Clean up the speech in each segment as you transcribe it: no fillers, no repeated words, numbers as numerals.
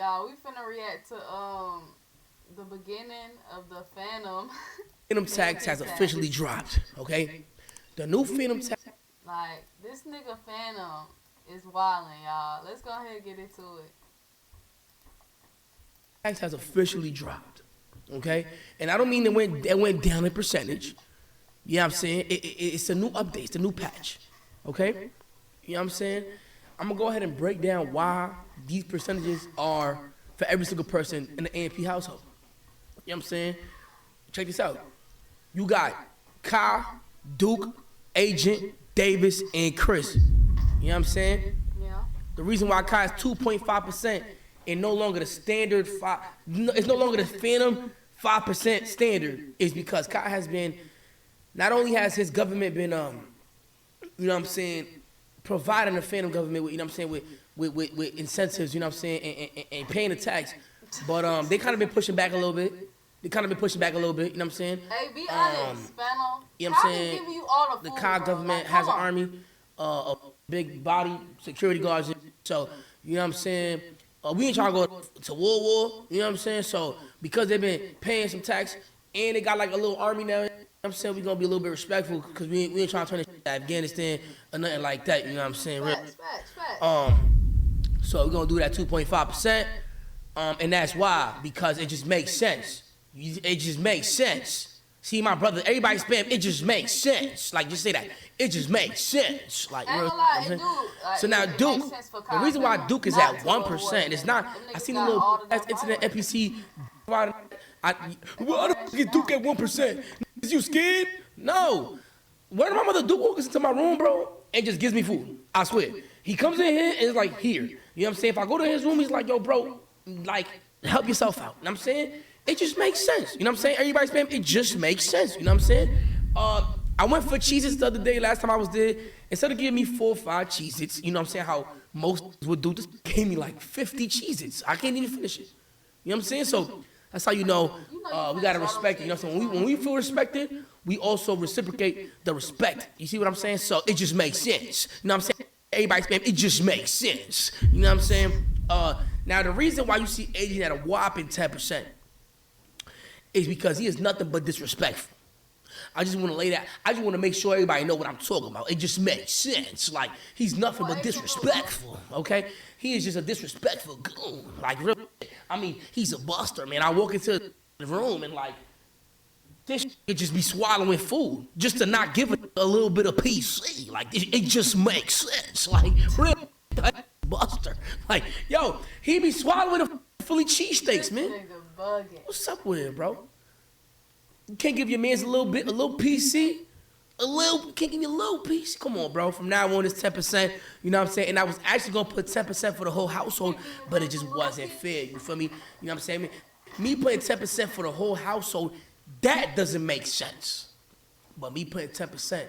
Y'all, we finna react to the beginning of the Fanum. Fanum tax has officially dropped. Okay, the new Fanum tax. Like this nigga Fanum is wildin', y'all. Let's go ahead and get into it. Tax has officially dropped. Okay, and I don't mean it went down in percentage. You know what I'm saying? It's a new update. It's a new patch. Okay, you know what I'm saying? I'm gonna go ahead and break down why these percentages are for every single person in the AMP household. You know what I'm saying? Check this out. You got Kai, Duke, Agent, Davis, and Chris. You know what I'm saying? Yeah. The reason why Kai is 2.5% and no longer the standard it's no longer the Fanum 5% standard is because Kai has been, not only has his government been, you know what I'm saying, providing the Fanum government with, you know what I'm saying, with incentives, you know what I'm saying, and paying the tax, but they kind of been pushing back a little bit. You know what I'm saying? Hey, be honest, Fanum. You know what I'm saying? Give you all the The food, Kai bro. government Like, has an come on. army, a big body, security guards. So, you know what I'm saying? We ain't trying to go to war, you know what I'm saying? So, because they've been paying some tax and they got like a little army now, you know what I'm saying? We're going to be a little bit respectful because we ain't trying to turn it to Afghanistan or nothing like that, you know what I'm saying? Facts. So we're going to do that 2.5%, and that's why, because it just makes sense. It just makes sense. See, my brother, everybody spam, it just makes sense. Like, just say that. It just makes sense. Like, Ain't real, gonna lie, you know it what I'm saying? do. Like, So now it Duke, makes sense for the Kai reason why Fanum Duke is not at to go to 1%, it's not, Them I niggas seen a got little all the that's internet power. NPC, well, how the fuck is Duke at 1%? Is you scared? No. One of my mother Duke walks into my room, bro, and just gives me food. I swear. He comes in here and is like, here. You know what I'm saying? If I go to his room, he's like, yo, bro, like, help yourself out. You know what I'm saying? It just makes sense. You know what I'm saying? Everybody spam, it just makes sense. You know what I'm saying? I went for Cheez-Its the other day, last time I was there. Instead of giving me 4 or 5 Cheez-Its, you know what I'm saying, how most would do, this gave me like 50 Cheez-Its. I can't even finish it. You know what I'm saying? So that's how you know we gotta respect it. You know what I'm saying? When we feel respected, we also reciprocate the respect. You see what I'm saying? So it just makes sense. You know what I'm saying? Everybody spam, it just makes sense. You know what I'm saying? Now the reason why you see Agent at a whopping 10% is because he is nothing but disrespectful. I just want to lay that. I just want to make sure everybody know what I'm talking about. It just makes sense. Like, he's nothing but disrespectful, okay? He is just a disrespectful goon. Like, really, I mean, he's a buster, man. I walk into the room and, like, this could just be swallowing food just to not give it a little bit of PC. Like, it just makes sense. Like, really, buster. Like, yo, he be swallowing the Philly cheesesteaks, man. Nigga bugging. What's up with it, bro? You can't give your mans a little PC? Can't give you a little PC? Come on, bro. From now on, it's 10%. You know what I'm saying? And I was actually going to put 10% for the whole household, but it just wasn't fair. You feel me? You know what I'm saying? Me putting 10% for the whole household, that doesn't make sense. But me putting 10%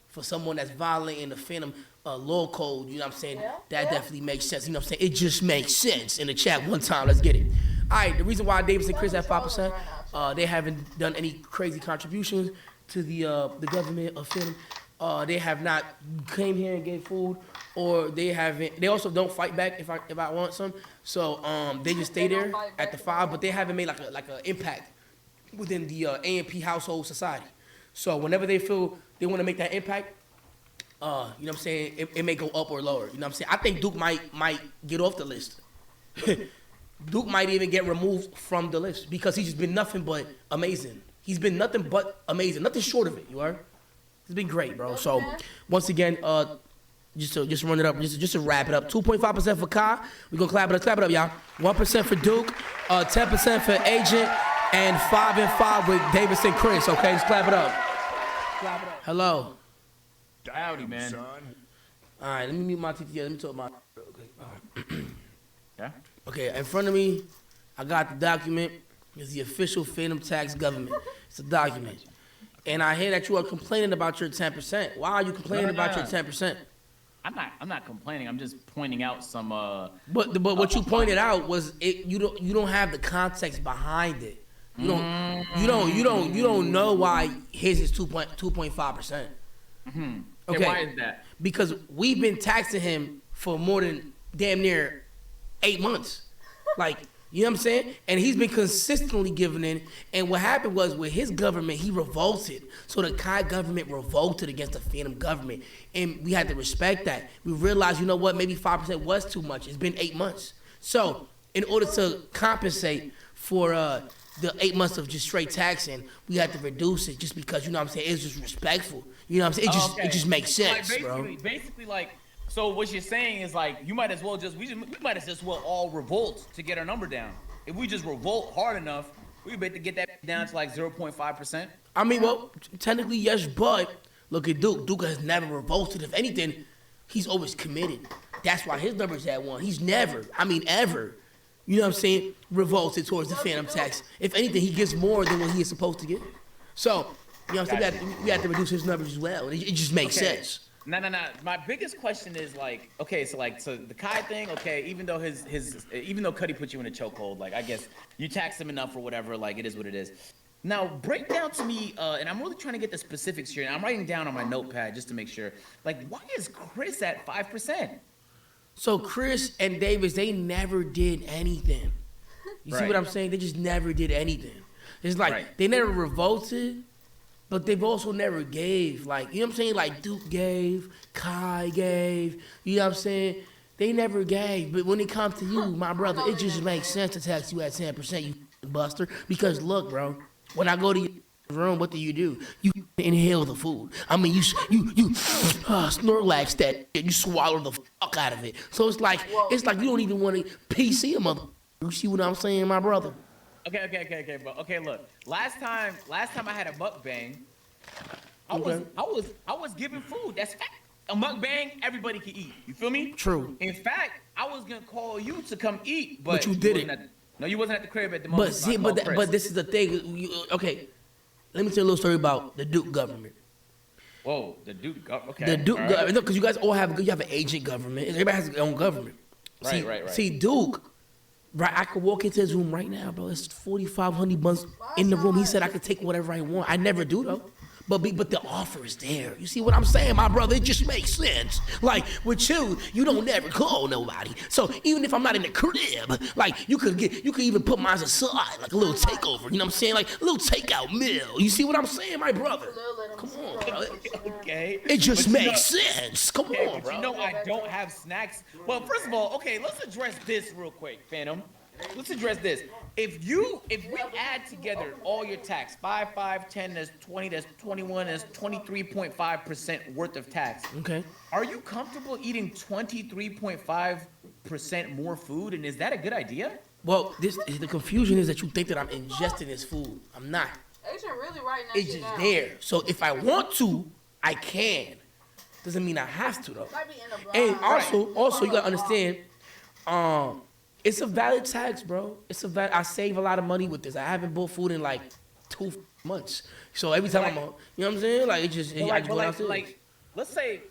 for someone that's violating the Fanum law code, you know what I'm saying? That definitely makes sense. You know what I'm saying? It just makes sense. In the chat one time, let's get it. All right, the reason why Davis and Chris at 5%, they haven't done any crazy contributions to the government of Fanum. They have not came here and gave food, or they haven't. They also don't fight back if I want some. So they just stay there at the 5, but they haven't made like a impact within the AMP household society. So whenever they feel they want to make that impact, you know what I'm saying, it may go up or lower. You know what I'm saying? I think Duke might get off the list. Duke might even get removed from the list because he's just been nothing but amazing. He's been nothing but amazing, nothing short of it. You are. It's been great, bro. So once again, just run it up, just to wrap it up. 2.5% for Kai. We're gonna clap it up, y'all. 1% for Duke, 10% for Agent, and 5 and 5 with Davis and Chris. Okay, just clap it up. Hello. Howdy, man. All right, let me mute my TT. Let me talk my. Okay. Yeah. Okay, in front of me, I got the document. It's the official Fanum tax government. It's a document. And I hear that you are complaining about your 10%. Why are you complaining about your 10%? I'm not complaining. I'm just pointing out some. But what you pointed out was you don't have the context behind it. You don't know why his is 2.5%. Mm-hmm. Okay. Yeah, why is that? Because we've been taxing him for more than damn near 8 months. Like, you know what I'm saying? And he's been consistently giving in. And what happened was with his government, he revolted. So the Kai government revolted against the Fanum government. And we had to respect that. We realized, you know what, maybe 5% was too much. It's been 8 months. So in order to compensate for the 8 months of just straight taxing, we had to reduce it just because, you know what I'm saying, it's just respectful. You know what I'm saying? It just makes sense, like bro. Basically, like, so what you're saying is like you might as well we might as well all revolt to get our number down. If we just revolt hard enough, we better get that down to like 0.5%. I mean, well, technically yes, but look at Duke. Duke has never revolted. If anything, he's always committed. That's why his number's at 1. He's never, ever, you know what I'm saying, revolted towards the Fanum tax. If anything, he gives more than what he is supposed to get. So, you know what I'm saying, we have to reduce his numbers as well. It just makes sense. No. My biggest question is like, okay, so the Kai thing, okay, even though even though Cuddy put you in a chokehold, like I guess you taxed him enough or whatever, like it is what it is. Now break down to me, and I'm really trying to get the specifics here, and I'm writing down on my notepad just to make sure. Like, why is Chris at 5%? So Chris and Davis, they never did anything. You see what I'm saying? They just never did anything. It's like they never revolted. But they've also never gave, like, you know what I'm saying? Like, Duke gave, Kai gave, you know what I'm saying? They never gave. But when it comes to you, my brother, it just makes sense to tax you at 10%, you buster. Because, look, bro, when I go to your room, what do? You inhale the food. I mean, you Snorlax that, you swallow the fuck out of it. So it's like you don't even want to PC a mother. You see what I'm saying, my brother? Okay, but okay, look. Last time I had a mukbang, I was giving food. That's fact. A mukbang, everybody can eat. You feel me? True. In fact, I was gonna call you to come eat, but you didn't. No, you wasn't at the crib at the moment. But this is the thing. Okay, let me tell you a little story about the Duke government. Whoa, the Duke government. Okay. The Duke government, because you guys all have an agent government. Everybody has their own government. Right. See, Duke. Right, I could walk into his room right now, bro. It's 4,500 bucks in the room. He said I could take whatever I want. I never do though, but the offer is there. You see what I'm saying, my brother? It just makes sense. Like with you don't never call nobody. So even if I'm not in the crib, like you could even put mine aside, like a little takeover. You know what I'm saying? Like a little takeout meal. You see what I'm saying, my brother? Come on, bro. Okay. It just makes sense. Come on, bro. You know I don't have snacks. Well, first of all, okay, let's address this real quick, Fanum. Let's address this. If we add together all your tax, 5, 5, 10, that's 20, that's 21, that's 23.5% worth of tax. Okay. Are you comfortable eating 23.5% more food, and is that a good idea? Well, the confusion is that you think that I'm ingesting this food. I'm not. Agent really writing that It's shit just down. there. So if I want to, I can. Doesn't mean I have to though. Might be in the And blind. also you gotta understand, it's a valid tax, bro. I save a lot of money with this. I haven't bought food in like 2 months. So every time I'm on, you know what I'm saying? Like I just go downstairs. Like, let's say,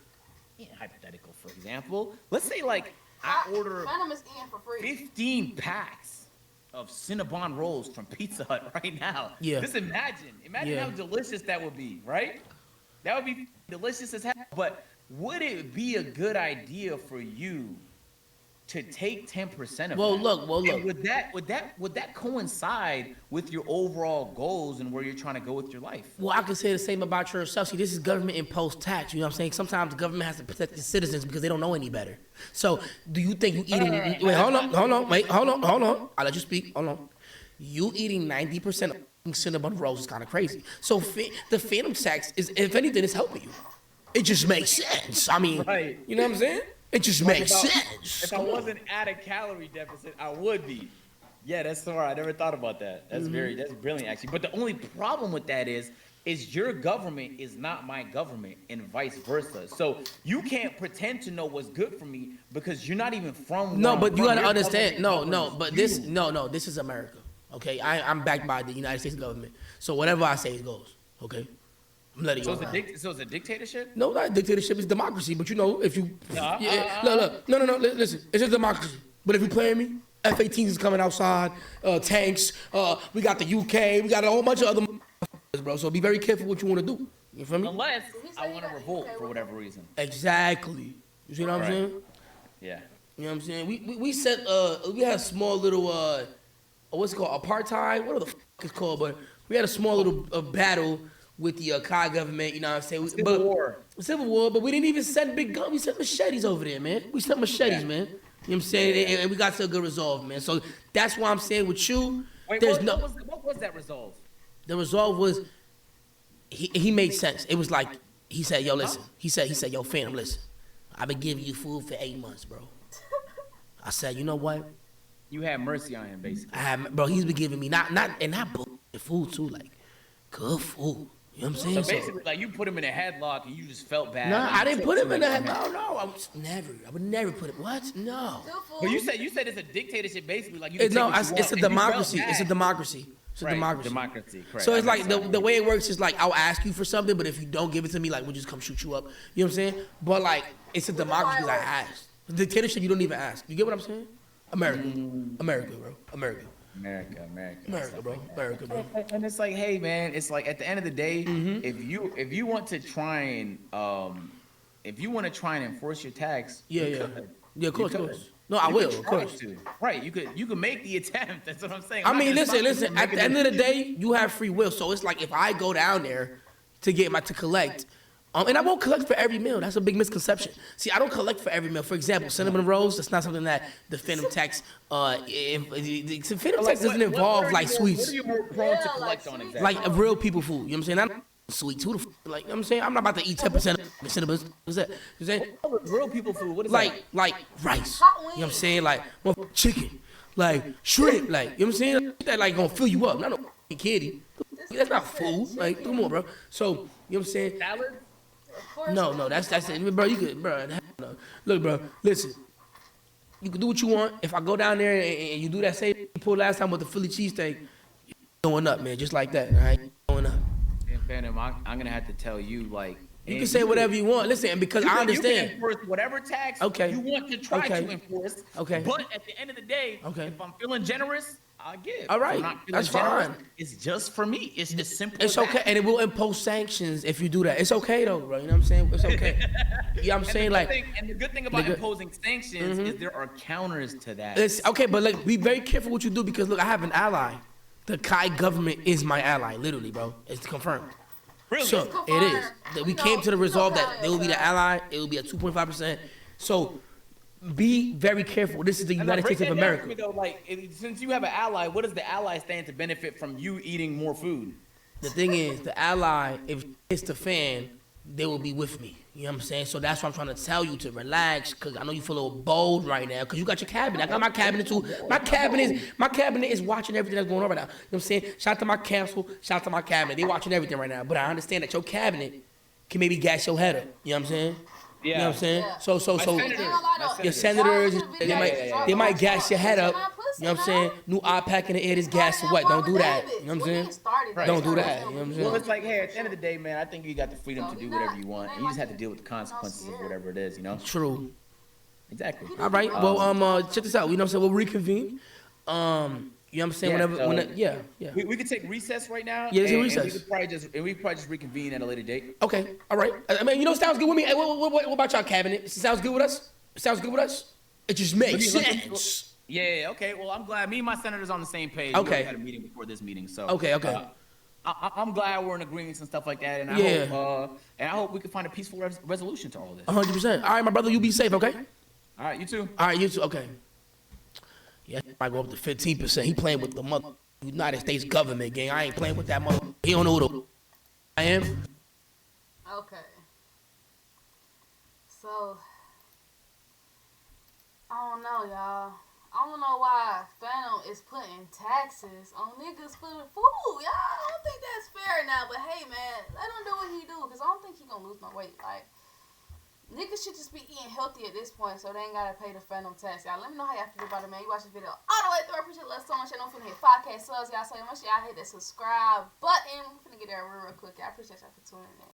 hypothetical for example, let's say like I order Fanum is eating for free. 15 packs of Cinnabon rolls from Pizza Hut right now. Yeah. Just imagine how delicious that would be, right? That would be delicious as hell. But would it be a good idea for you to take 10% of Well, that? look. And would that coincide with your overall goals and where you're trying to go with your life? Well, I can say the same about yourself. See, this is government imposed tax. You know what I'm saying? Sometimes the government has to protect the citizens because they don't know any better. So, do you think you eating? Wait, hold on. I'll let you speak. Hold on. You eating 90% of Cinnabon rolls is kind of crazy. So, the Fanum tax is, if anything, is helping you. It just makes sense. I mean, Right. You know what I'm saying? It just makes sense. If I wasn't at a calorie deficit, I would be. Yeah, that's smart. I never thought about that. That's that's brilliant actually. But the only problem with that is your government is not my government and vice versa. So you can't pretend to know what's good for me because you're not even from. No, where but I'm you from. gotta Your understand. government governs This you. this is America. Okay, I'm backed by the United States government. So whatever I say goes. Okay, I'm letting you know. So it's a dictatorship? No, not dictatorship. It's democracy. But you know, if you look, no. Listen, it's just democracy. But if you playing me, F-18s is coming outside, tanks. We got the UK. We got a whole bunch of other bro. So be very careful what you want to do. You feel me? Unless I want to revolt for whatever reason. Exactly. You see what I'm saying? Yeah. You know what I'm saying? We set we had a small little what's it called, apartheid? What the fuck it's called? But we had a small little battle with the Kai government. You know what I'm saying? Civil War. Civil War, but we didn't even send big guns. We sent machetes over there, man. We sent machetes, man. You know what I'm saying? And we got to a good resolve, man. So that's why I'm saying with you, Wait, there's what was that resolve? The resolve was he made sense. It was like he said, "Yo, listen." He said, "Yo, fam, listen. I've been giving you food for 8 months, bro." I said, "You know what? You had mercy on him, basically. Bro. He's been giving me not bullshit food too, like good food. You know what I'm saying? So basically, like you put him in a headlock and you just felt bad. No, like, I didn't put him in that. No, I would never put him. What? No. But you said it's a dictatorship, basically. Like you It's a democracy. It's a democracy. It's a democracy. Democracy, correct. So it's like the way it works is like I'll ask you for something, but if you don't give it to me, like we'll just come shoot you up. You know what I'm saying? But like it's a democracy. Like I asked. Dictatorship, you don't even ask. You get what I'm saying? America, bro. America, bro. And it's like, hey, man, it's like at the end of the day, Mm-hmm. if you want to try and enforce your tax, Yeah, of course. No, I You will, could of try course. to. Right, you could make the attempt. That's what I'm saying. I I'm not mean, gonna stop you listen. from At the making end of the day, you have free will. So it's like if I go down there to collect, and I won't collect for every meal. That's a big misconception. See, I don't collect for every meal. For example, cinnamon rolls. That's not something that the Fanum tax. The Fanum tax doesn't involve like sweets. What are you more prone to collect on exactly? Like real people food. You know what I'm saying? Not sweets. Who the like? You know what I'm saying? I'm not about to eat 10% of cinnamon. What's that? You know what I'm saying? Real people food. What is Like rice. You know what I'm saying? Like chicken. Like shrimp. Like you know what I'm saying? That like gonna fill you up. Not no kitty. That's not food. Like come on, bro. So you know what I'm saying? salad? No, that's it, bro. You could, bro. No. Look, bro. Listen, you can do what you want. If I go down there and you do that same pull last time with the Philly cheesesteak, you're going up, man, just like that. All right, going up. And Fanum, I'm gonna have to tell you, like, You can say whatever you want. Listen, and because I You can understand. enforce whatever tax Okay. you want to try Okay. to enforce. Okay. But at the end of the day, Okay. if I'm feeling generous, I give. All right. If I'm not feeling That's generous, fine. It's just for me. It's as simple It's as okay, that. and it will impose sanctions if you do that. It's okay though, bro. You know what I'm saying? It's okay. You know what I'm saying? Like, And the good thing about good- imposing sanctions is there are counters to that. it's okay, but like, be very careful what you do because look, I have an ally. The Kai government is my ally, literally, bro. It's confirmed. Really? So It's it is. confirmed. We came to the resolve that they will be the ally. It will be at 2.5%. So be very careful. This is the And now United break States of that down for America. me, though, like, since you have an ally, what does the ally stand to benefit from you eating more food? The thing is, the ally, if it's the fan, they will be with me. You know what I'm saying? So that's why I'm trying to tell you to relax, because I know you feel a little bold right now, because you got your cabinet. I got my cabinet too. My cabinet is watching everything that's going on right now. You know what I'm saying? Shout out to my council, shout out to my cabinet. They watching everything right now. But I understand that your cabinet can maybe gas your head up. You know what I'm saying? You know what I'm saying? Yeah. So your senators, Yeah. they might gas your head up. You know what I'm saying? New iPack in the air, this gas or what? Don't do that. You know what I'm saying? Don't do that. You know what I'm Well, saying? it's like, hey, at the end of the day, man, I think you got the freedom to do whatever you want. And you just have to deal with the consequences of whatever it is, you know? True. Exactly. All right. Well, check this out. You know what I'm saying? We'll reconvene. You know what I'm saying? Yeah, Yeah. We could take recess right now. Yeah, let's do and recess. we could probably just reconvene at a later date. Okay. All right. I mean, you know, sounds good with me. Hey, what about y'all cabinet? It sounds good with us? It sounds good with us? It just makes sense. Yeah, okay. Well, I'm glad. Me and my senator's on the same page. Okay. We already had a meeting before this meeting, so. Okay. I'm glad we're in agreement and stuff like that, and I hope we can find a peaceful resolution to all this. 100%. All right, my brother, you be safe, okay? All right, you too. All right, you too. Okay. Yeah, might go up to 15%. He playing with the United States government, gang. I ain't playing with that mother. He don't know who I am. Okay. So, I don't know, y'all. I don't know why Fanum is putting taxes on niggas for the food. Y'all, I don't think that's fair now. But hey, man, let him do what he do, because I don't think he gonna lose no weight. Like, niggas should just be eating healthy at this point, so they ain't gotta pay the Fanum tax. Y'all, let me know how y'all feel about it, man. You watch this video all the way through. I appreciate it. Let's so much. Don't forget to hit 5K subs, y'all. So much y'all hit that subscribe button. I'm finna get there real quick. I appreciate y'all for tuning in.